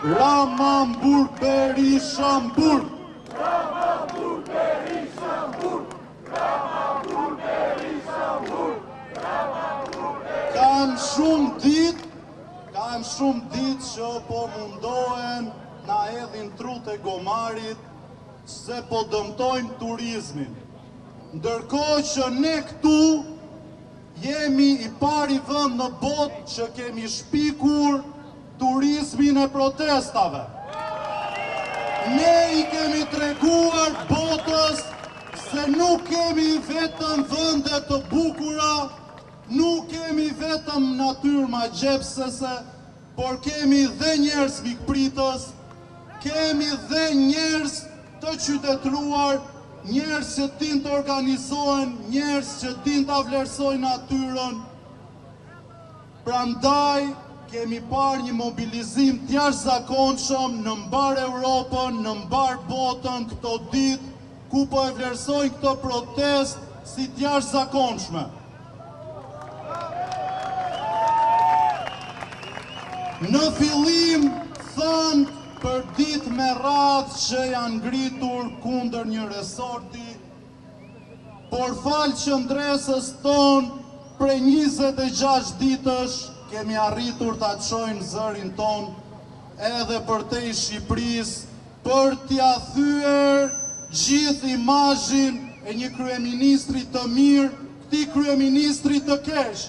Ramambur Berishambur. Kanë shumë ditë që po mundohen na hedhin trut e gomarit se po dëmtojnë turizmin. Ndërkohë që ne këtu jemi i pari vend në botë që kemi shpikur turizmin e protestave. Ne i kemi treguar botës se nuk kemi vetëm vende të bukura, nuk kemi vetëm natyrë magjepsese, por kemi dhe njerëz mikpritës, kemi dhe njerëz të qytetruar, njerëz që din të organizohen, njerëz që din të vlerësojnë natyrën. Prandaj kemi parë një mobilizim të jashtëzakonshëm në mbar Europën, në mbar botën këto ditë, ku po e vlerësojnë këtë protestë si të jashtëzakonshme. Në fillim thënë për ditë me radhë që janë ngritur kundër një resorti, por falë qëndresës tonë prej 26 ditësh kemi arritur ta çojmë zërin tonë edhe përtej Shqipërisë për t'ia thyer gjithë imazhin e një kryeministri të mirë këtij kryeministri të keq.